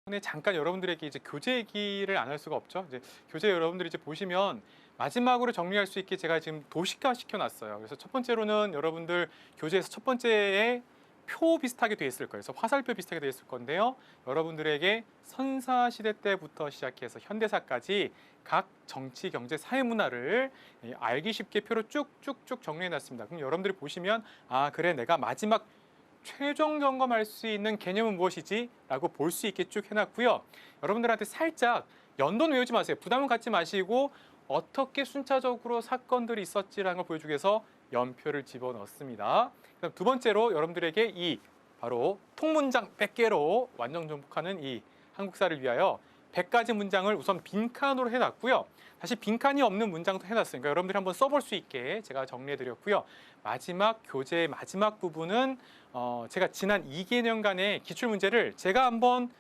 네, 잠깐 여러분들에게 이제 교재 얘기를 안 할 수가 없죠. 이제 교재 여러분들이 이제 보시면 마지막으로 정리할 수 있게 제가 지금 도식화 시켜놨어요. 그래서 첫 번째로는 여러분들 교재에서 첫 번째에 표 비슷하게 돼 있을 거예요. 그래서 화살표 비슷하게 돼 있을 건데요. 여러분들에게 선사시대 때부터 시작해서 현대사까지 각 정치, 경제, 사회 문화를 알기 쉽게 표로 쭉쭉쭉 정리해놨습니다. 그럼 여러분들이 보시면 아 그래 내가 마지막 최종 점검할 수 있는 개념은 무엇이지? 라고 볼 수 있게 쭉 해놨고요. 여러분들한테 살짝 연도는 외우지 마세요. 부담은 갖지 마시고 어떻게 순차적으로 사건들이 있었지라는 걸 보여주기 위해서 연표를 집어넣습니다. 그럼 두 번째로 여러분들에게 이 바로 통문장 100개로 완전 정복하는 이 한국사를 위하여 100가지 문장을 우선 빈칸으로 해놨고요. 다시 빈칸이 없는 문장도 해놨으니까 여러분들이 한번 써볼 수 있게 제가 정리해드렸고요. 마지막 교재의 마지막 부분은 제가 지난 2개년간의 기출문제를 제가 한번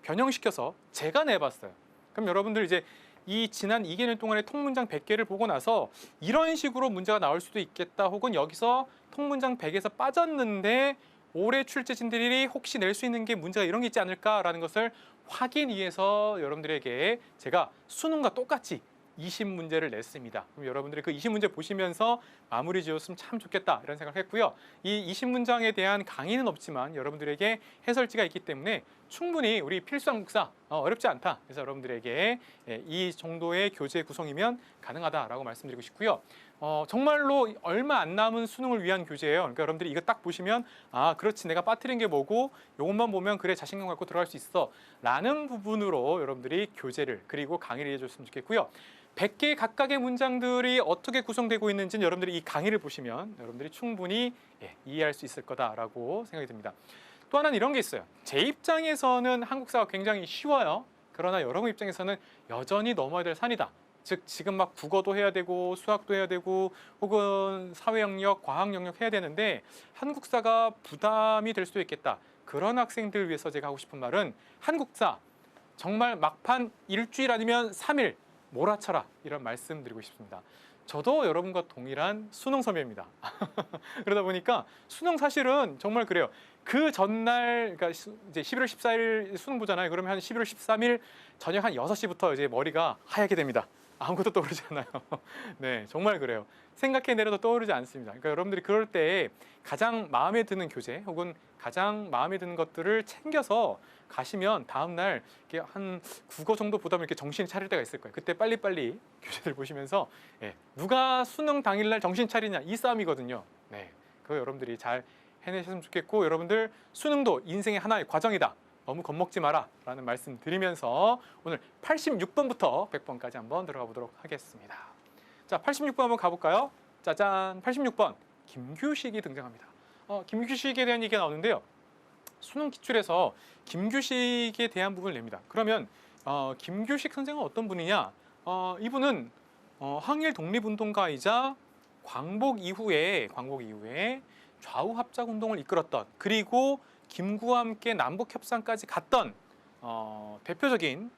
변형시켜서 제가 내봤어요. 그럼 여러분들 이제 이 지난 2개년 동안의 통문장 100개를 보고 나서 이런 식으로 문제가 나올 수도 있겠다 혹은 여기서 통문장 100에서 빠졌는데 올해 출제진들이 혹시 낼 수 있는 게 문제가 이런 게 있지 않을까라는 것을 확인 위해서 여러분들에게 제가 수능과 똑같이 20문제를 냈습니다. 그럼 여러분들이 그 20문제 보시면서 마무리 지었으면 참 좋겠다 이런 생각을 했고요. 이 20문장에 대한 강의는 없지만 여러분들에게 해설지가 있기 때문에 충분히 우리 필수 한국사 어렵지 않다. 그래서 여러분들에게 이 정도의 교재 구성이면 가능하다라고 말씀드리고 싶고요. 정말로 얼마 안 남은 수능을 위한 교재예요. 그러니까 여러분들이 이거 딱 보시면 아 그렇지 내가 빠뜨린 게 뭐고 이것만 보면 그래 자신감 갖고 들어갈 수 있어 라는 부분으로 여러분들이 교재를 그리고 강의를 해줬으면 좋겠고요. 100개 각각의 문장들이 어떻게 구성되고 있는지는 여러분들이 이 강의를 보시면 여러분들이 충분히 이해할 수 있을 거다라고 생각이 듭니다. 또 하나는 이런 게 있어요. 제 입장에서는 한국사가 굉장히 쉬워요. 그러나 여러분 입장에서는 여전히 넘어야 될 산이다. 즉 지금 막 국어도 해야 되고 수학도 해야 되고 혹은 사회 영역, 과학 영역 해야 되는데 한국사가 부담이 될 수도 있겠다. 그런 학생들을 위해서 제가 하고 싶은 말은 한국사 정말 막판 일주일 아니면 3일 몰아쳐라 이런 말씀 드리고 싶습니다. 저도 여러분과 동일한 수능 선배입니다. 그러다 보니까 수능 사실은 정말 그래요. 그 전날 그러니까 이제 11월 14일 수능 보잖아요. 그러면 한 11월 13일 저녁 한 6시부터 이제 머리가 하얗게 됩니다. 아무것도 떠오르지 않아요. 네, 정말 그래요. 생각해내려도 떠오르지 않습니다. 그러니까 여러분들이 그럴 때 가장 마음에 드는 교재 혹은 가장 마음에 드는 것들을 챙겨서 가시면 다음날 이렇게 한 국어 정도 보다 보면 이렇게 정신 차릴 때가 있을 거예요. 그때 빨리빨리 교재를 보시면서 누가 수능 당일날 정신 차리냐 이 싸움이거든요. 네, 그거 여러분들이 잘 해내셨으면 좋겠고 여러분들 수능도 인생의 하나의 과정이다. 너무 겁먹지 마라 라는 말씀 드리면서 오늘 86번부터 100번까지 한번 들어가 보도록 하겠습니다. 자, 86번 한번 가볼까요? 짜잔, 86번 김규식이 등장합니다. 김규식에 대한 얘기가 나오는데요. 수능 기출에서 김규식에 대한 부분을 냅니다. 그러면 김규식 선생은 어떤 분이냐? 이분은 항일 독립운동가이자 광복 이후에 좌우 합작 운동을 이끌었던 그리고 김구와 함께 남북 협상까지 갔던 대표적인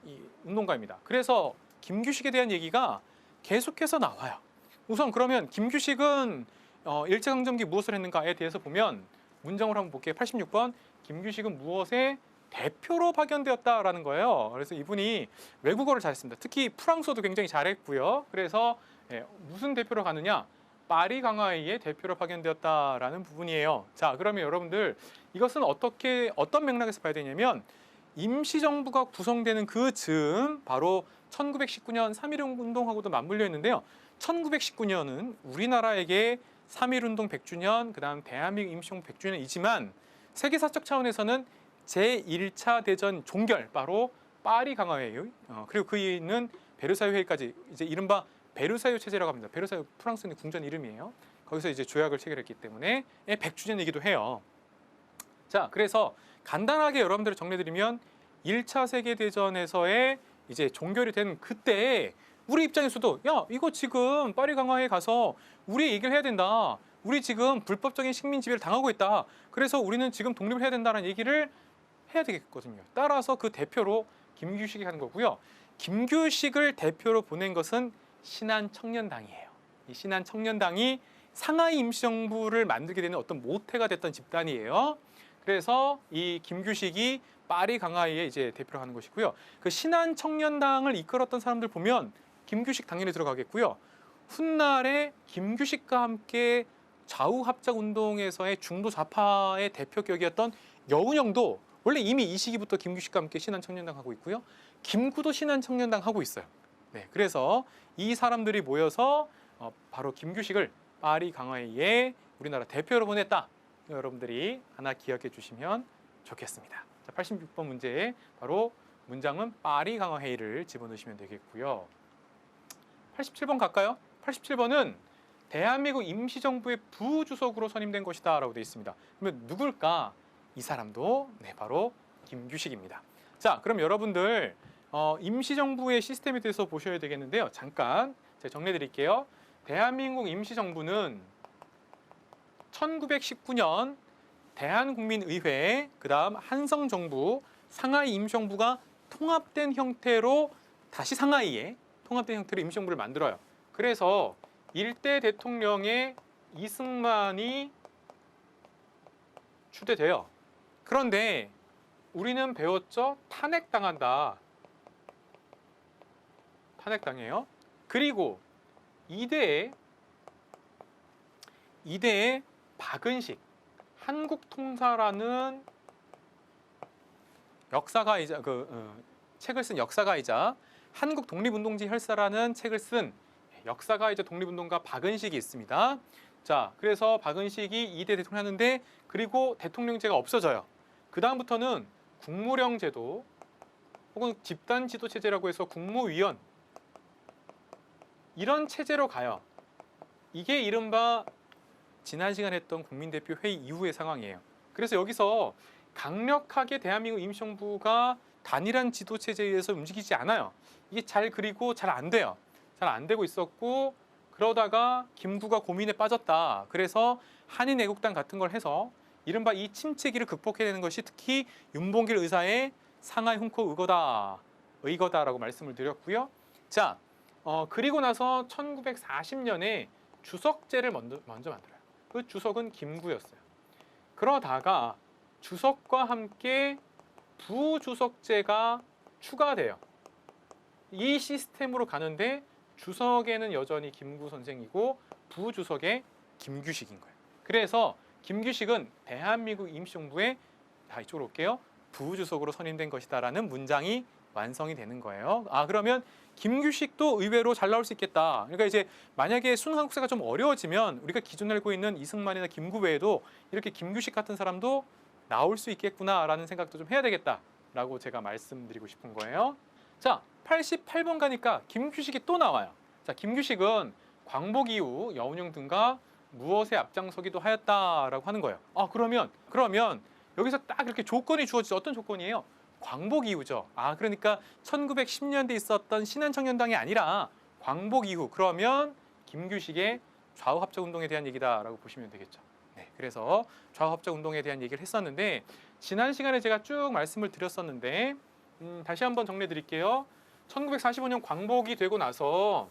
이 운동가입니다. 그래서 김규식에 대한 얘기가 계속해서 나와요. 우선 그러면 김규식은 일제강점기 무엇을 했는가에 대해서 보면 문장으로 한번 볼게요. 86번 김규식은 무엇의 대표로 파견되었다라는 거예요. 그래서 이분이 외국어를 잘했습니다. 특히 프랑스어도 굉장히 잘했고요. 그래서 무슨 대표로 가느냐? 파리 강화회의 대표로 파견되었다라는 부분이에요. 자, 그러면 여러분들 이것은 어떤 맥락에서 봐야 되냐면 임시정부가 구성되는 그 즈음 바로 1919년 3.1운동하고도 맞물려 있는데요. 1919년은 우리나라에게 3.1운동 100주년, 그 다음 대한민국 임시정부 100주년이지만 세계사적 차원에서는 제1차 대전 종결, 바로 파리 강화회의, 그리고 그 있는 베르사유 회의까지 이제 이른바 베르사유 체제라고 합니다. 베르사유 프랑스의 궁전 이름이에요. 거기서 이제 조약을 체결했기 때문에 100주년이기도 해요. 자, 그래서 간단하게 여러분들을 정리해드리면 1차 세계대전에서의 이제 종결이 된 그때 우리 입장에서도 야, 이거 지금 파리 강화회에 가서 우리 얘기를 해야 된다. 우리 지금 불법적인 식민 지배를 당하고 있다. 그래서 우리는 지금 독립을 해야 된다는 얘기를 해야 되겠거든요. 따라서 그 대표로 김규식이 하는 거고요. 김규식을 대표로 보낸 것은 신한청년당이에요. 이 신한청년당이 상하이 임시정부를 만들게 되는 어떤 모태가 됐던 집단이에요. 그래서 이 김규식이 파리 강화이의 이제 대표로 하는 것이고요. 그 신한 청년당을 이끌었던 사람들 보면 김규식 당연히 들어가겠고요. 훗날에 김규식과 함께 좌우 합작 운동에서의 중도 좌파의 대표격이었던 여운형도 원래 이미 이 시기부터 김규식과 함께 신한 청년당 하고 있고요. 김구도 신한 청년당 하고 있어요. 네, 그래서 이 사람들이 모여서 바로 김규식을 파리 강화이의 우리나라 대표로 보냈다. 여러분들이 하나 기억해 주시면 좋겠습니다. 자, 86번 문제에 바로 문장은 파리 강화회의를 집어넣으시면 되겠고요. 87번 갈까요? 87번은 대한민국 임시정부의 부주석으로 선임된 것이다 라고 되어 있습니다. 그러면 누굴까? 이 사람도 네, 바로 김규식입니다. 자, 그럼 여러분들 임시정부의 시스템에 대해서 보셔야 되겠는데요. 잠깐 제가 정리해 드릴게요. 대한민국 임시정부는 1919년 대한국민의회, 그다음 한성정부, 상하이 임시정부가 통합된 형태로 다시 상하이에 통합된 형태로 임시정부를 만들어요. 그래서 일대 대통령의 이승만이 추대돼요. 그런데 우리는 배웠죠? 탄핵당한다. 탄핵당해요. 그리고 이대에 박은식 한국통사라는 역사가이자 책을 쓴 역사가이자 한국 독립운동지 혈사라는 책을 쓴 역사가이자 독립운동가 박은식이 있습니다. 자, 그래서 박은식이 2대 대통령 하는데 그리고 대통령제가 없어져요. 그 다음부터는 국무령 제도 혹은 집단 지도 체제라고 해서 국무위원 이런 체제로 가요. 이게 이른바 지난 시간에 했던 국민대표 회의 이후의 상황이에요. 그래서 여기서 강력하게 대한민국 임시정부가 단일한 지도 체제에 의해서 움직이지 않아요. 이게 잘 그리고 잘 안 돼요. 잘 안 되고 있었고 그러다가 김구가 고민에 빠졌다. 그래서 한인애국당 같은 걸 해서 이른바 이 침체기를 극복해내는 것이 특히 윤봉길 의사의 상하이 훈코 의거다라고 말씀을 드렸고요. 자, 그리고 나서 1940년에 주석제를 먼저 만들어요. 그 주석은 김구였어요. 그러다가 주석과 함께 부주석제가 추가돼요. 이 시스템으로 가는데 주석에는 여전히 김구 선생이고 부주석에 김규식인 거예요. 그래서 김규식은 대한민국 임시정부의 이쪽으로 올게요. 부주석으로 선임된 것이다라는 문장이 완성이 되는 거예요. 그러면 김규식도 의외로 잘 나올 수 있겠다. 그러니까 이제 만약에 순한국사가 좀 어려워지면 우리가 기존에 알고 있는 이승만이나 김구 외에도 이렇게 김규식 같은 사람도 나올 수 있겠구나라는 생각도 좀 해야 되겠다라고 제가 말씀드리고 싶은 거예요. 자, 88번 가니까 김규식이 또 나와요. 자, 김규식은 광복 이후 여운형 등과 무엇에 앞장서기도 하였다라고 하는 거예요. 그러면 여기서 딱 이렇게 조건이 주어지죠. 어떤 조건이에요? 광복 이후죠. 그러니까 1910년대 있었던 신한청년당이 아니라 광복 이후. 그러면 김규식의 좌우합작운동에 대한 얘기다라고 보시면 되겠죠. 네, 그래서 좌우합작운동에 대한 얘기를 했었는데 지난 시간에 제가 쭉 말씀을 드렸었는데 다시 한번 정리해 드릴게요. 1945년 광복이 되고 나서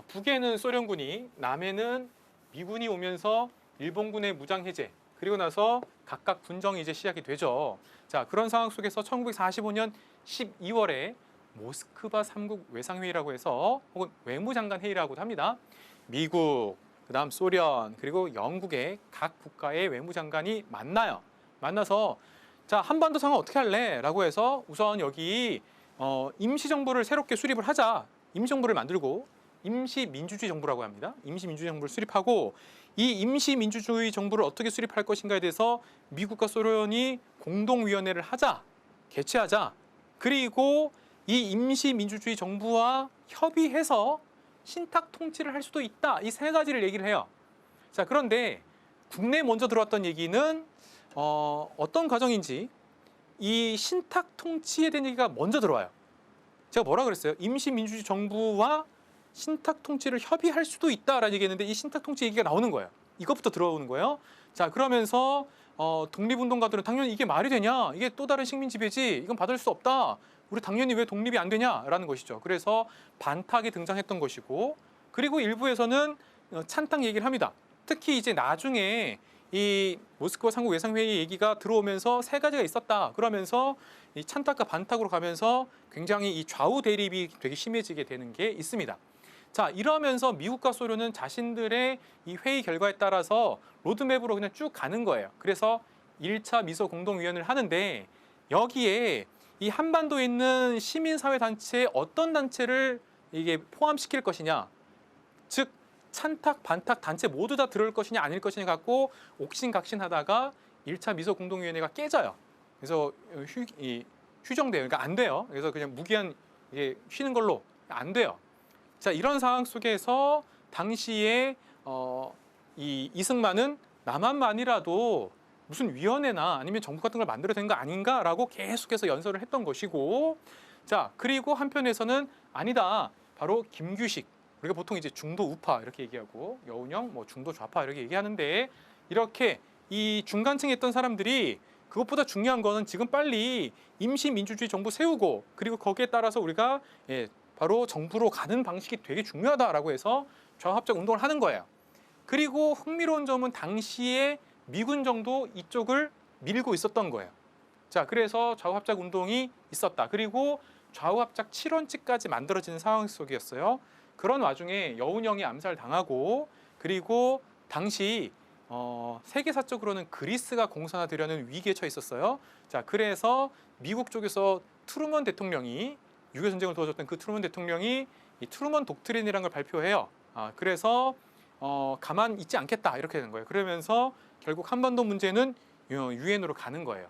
북에는 소련군이, 남에는 미군이 오면서 일본군의 무장 해제, 그리고 나서 각각 분정이 이제 시작이 되죠. 자, 그런 상황 속에서 1945년 12월에 모스크바 3국 외상회의라고 해서 혹은 외무장관 회의라고도 합니다. 미국, 그다음 소련, 그리고 영국의 각 국가의 외무장관이 만나요. 만나서 자, 한반도 상황 어떻게 할래? 라고 해서 우선 여기 임시정부를 새롭게 수립을 하자. 임시정부를 만들고 임시민주주의 정부라고 합니다. 임시민주주의 정부를 수립하고 이 임시민주주의 정부를 어떻게 수립할 것인가에 대해서 미국과 소련이 공동위원회를 하자, 개최하자. 그리고 이 임시민주주의 정부와 협의해서 신탁 통치를 할 수도 있다. 이 세 가지를 얘기를 해요. 자, 그런데 국내에 먼저 들어왔던 얘기는 어떤 과정인지 이 신탁 통치에 대한 얘기가 먼저 들어와요. 제가 뭐라 그랬어요? 임시민주주의 정부와 신탁 통치를 협의할 수도 있다라는 얘기했는데 이 신탁 통치 얘기가 나오는 거예요. 이것부터 들어오는 거예요. 자, 그러면서 독립운동가들은 당연히 이게 말이 되냐? 이게 또 다른 식민 지배지. 이건 받을 수 없다. 우리 당연히 왜 독립이 안 되냐라는 것이죠. 그래서 반탁이 등장했던 것이고, 그리고 일부에서는 찬탁 얘기를 합니다. 특히 이제 나중에 이 모스크바 삼국 외상회의 얘기가 들어오면서 세 가지가 있었다. 그러면서 이 찬탁과 반탁으로 가면서 굉장히 이 좌우 대립이 되게 심해지게 되는 게 있습니다. 자, 이러면서 미국과 소련은 자신들의 이 회의 결과에 따라서 로드맵으로 그냥 쭉 가는 거예요. 그래서 1차 미소 공동위원회를 하는데 여기에 이 한반도에 있는 시민사회 단체의 어떤 단체를 이게 포함시킬 것이냐, 즉 찬탁, 반탁 단체 모두 다 들어올 것이냐 아닐 것이냐 갖고 옥신각신하다가 1차 미소 공동위원회가 깨져요. 그래서 휴정돼요. 그러니까 안 돼요. 그래서 그냥 무기한 이게 쉬는 걸로 안 돼요. 자, 이런 상황 속에서 당시에 이 이승만은 남한만이라도 무슨 위원회나 아니면 정부 같은 걸 만들어야 되는 거 아닌가라고 계속해서 연설을 했던 것이고, 자, 그리고 한편에서는 아니다. 바로 김규식, 우리가 보통 이제 중도 우파 이렇게 얘기하고 여운형, 뭐 중도 좌파 이렇게 얘기하는데 이렇게 이 중간층에 있던 사람들이 그것보다 중요한 거는 지금 빨리 임시 민주주의 정부 세우고 그리고 거기에 따라서 우리가 바로 정부로 가는 방식이 되게 중요하다라고 해서 좌합작 운동을 하는 거예요. 그리고 흥미로운 점은 당시에 미군 정도 이쪽을 밀고 있었던 거예요. 자, 그래서 좌우합작 운동이 있었다. 그리고 좌우합작 7원칙까지 만들어지는 상황 속이었어요. 그런 와중에 여운형이 암살당하고 그리고 당시 세계사적으로는 그리스가 공산화되려는 위기에 처해 있었어요. 자, 그래서 미국 쪽에서 트루먼 대통령이 6.25 전쟁을 도와줬던 그 트루먼 대통령이 이 트루먼 독트린이라는 걸 발표해요. 그래서 가만 있지 않겠다 이렇게 되는 거예요. 그러면서 결국 한반도 문제는 유엔으로 가는 거예요.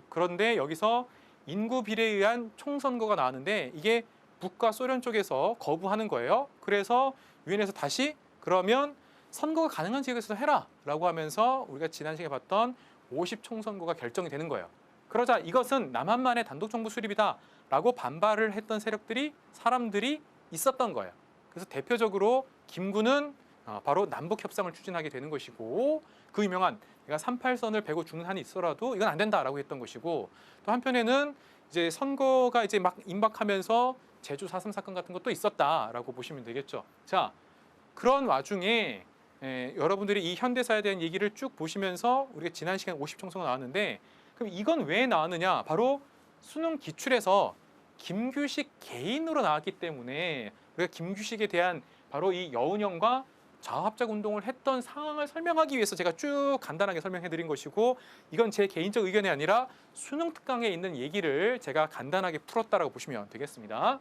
그런데 여기서 인구 비례에 의한 총선거가 나왔는데 이게 북과 소련 쪽에서 거부하는 거예요. 그래서 유엔에서 다시 그러면 선거가 가능한 지역에서 해라라고 하면서 우리가 지난 시간에 봤던 50 총선거가 결정이 되는 거예요. 그러자 이것은 남한만의 단독 정부 수립이다라고 반발을 했던 사람들이 있었던 거예요. 그래서 대표적으로 김구는 바로 남북 협상을 추진하게 되는 것이고 그 유명한 내가 38선을 베고 죽는 한이 있어라도 이건 안 된다라고 했던 것이고 또 한편에는 이제 선거가 이제 막 임박하면서 제주 4.3 사건 같은 것도 있었다라고 보시면 되겠죠. 자, 그런 와중에 여러분들이 이 현대사에 대한 얘기를 쭉 보시면서 우리가 지난 시간에 50 총선가 나왔는데 그럼 이건 왜 나왔느냐? 바로 수능 기출에서 김규식 개인으로 나왔기 때문에 우리가 김규식에 대한 바로 이 여운형과 좌합작 운동을 했던 상황을 설명하기 위해서 제가 쭉 간단하게 설명해 드린 것이고 이건 제 개인적 의견이 아니라 수능 특강에 있는 얘기를 제가 간단하게 풀었다라고 보시면 되겠습니다.